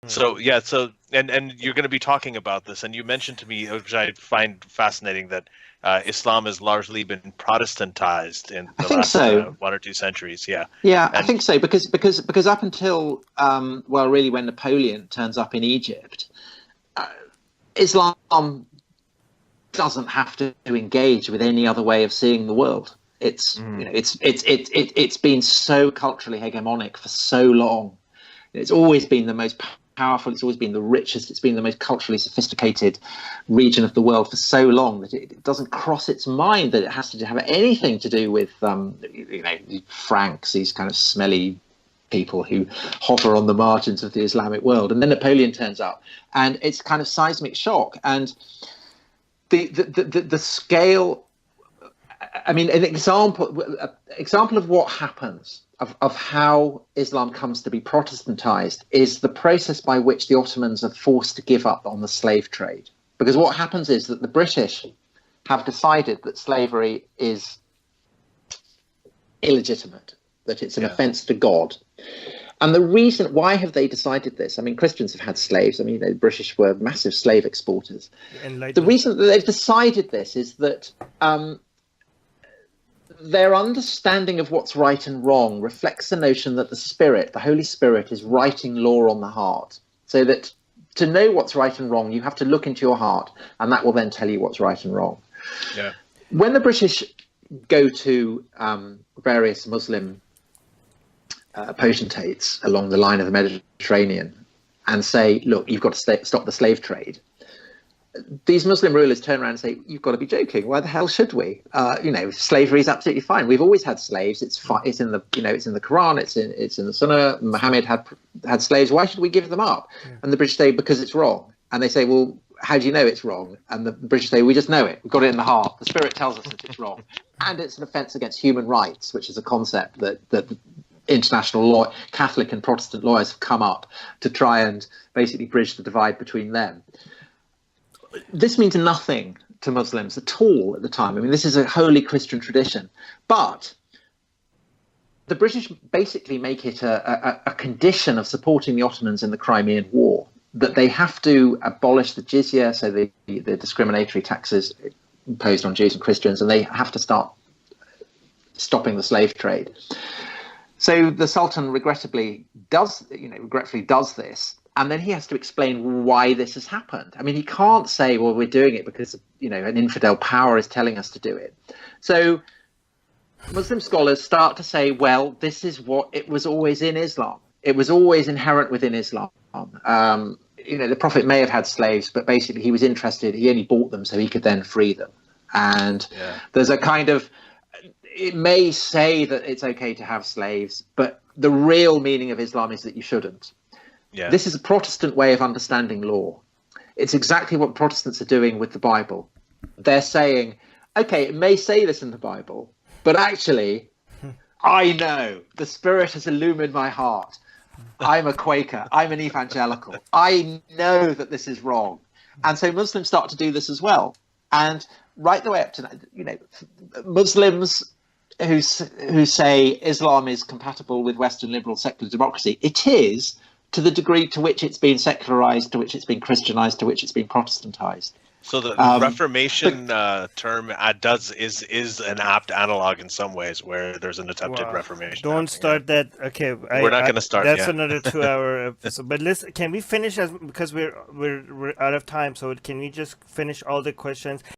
So yeah, and you're going to be talking about this, and you mentioned to me, which I find fascinating, that Islam has largely been Protestantized in I the think last so. 1 or 2 centuries. Yeah, Yeah, I and think so because up until well, really, when Napoleon turns up in Egypt, Islam doesn't have to engage with any other way of seeing the world. mhm, It's been so culturally hegemonic for so long. It's always been the most powerful. It's always been the richest. It's been the most culturally sophisticated region of the world for so long that it doesn't cross its mind that it has to have anything to do with Franks, these kind of smelly people who hover on the margins of the Islamic world. And then Napoleon turns up, and it's kind of seismic shock. And the scale. I mean, an example of what happens, of how Islam comes to be Protestantized, is the process by which the Ottomans are forced to give up on the slave trade. Because what happens is that the British have decided that slavery is illegitimate, that it's an offense to God. And the reason, why have they decided this? I mean, Christians have had slaves. I mean, the British were massive slave exporters. The reason that they've decided this is that their understanding of what's right and wrong reflects the notion that the Spirit, the Holy Spirit, is writing law on the heart. So that to know what's right and wrong, you have to look into your heart, and that will then tell you what's right and wrong. yeah, When the British go to various Muslim potentates along the line of the Mediterranean and say, look, you've got to stop the slave trade, these Muslim rulers turn around and say, you've got to be joking. Why the hell should we? Slavery is absolutely fine. We've always had slaves. It's in the Quran. It's in the Sunnah. Muhammad had slaves. Why should we give them up? And the British say, because it's wrong. And they say, well, how do you know it's wrong? And the British say, we just know it. We've got it in the heart. The Spirit tells us that it's wrong. And it's an offence against human rights, which is a concept that international law, Catholic and Protestant lawyers have come up to try and basically bridge the divide between them. This means nothing to Muslims at all at the time. I mean, this is a holy Christian tradition. But the British basically make it a condition of supporting the Ottomans in the Crimean War, that they have to abolish the jizya, so the discriminatory taxes imposed on Jews and Christians, and they have to start stopping the slave trade. So the Sultan regretfully does this, and then he has to explain why this has happened. I mean, he can't say, well, we're doing it because an infidel power is telling us to do it. So Muslim scholars start to say, well, this is what it was always in Islam. It was always inherent within Islam. The Prophet may have had slaves, but basically he was interested. He only bought them so he could then free them. And there's a kind of, it may say that it's okay to have slaves, but the real meaning of Islam is that you shouldn't. Yeah. This is a Protestant way of understanding law. It's exactly what Protestants are doing with the Bible. They're saying, okay, it may say this in the Bible, but actually, I know the Spirit has illumined my heart. I'm a Quaker. I'm an evangelical. I know that this is wrong. And so Muslims start to do this as well. And right the way up to now, Muslims who say Islam is compatible with Western liberal secular democracy, it is, to the degree to which it's been secularized, to which it's been Christianized, to which it's been Protestantized. So the Reformation term is an apt analog in some ways, where there's an attempted Reformation. Don't start that. Okay, we're not going to start. That's another 2-hour episode. But listen, can we finish because we're out of time? So can we just finish all the questions?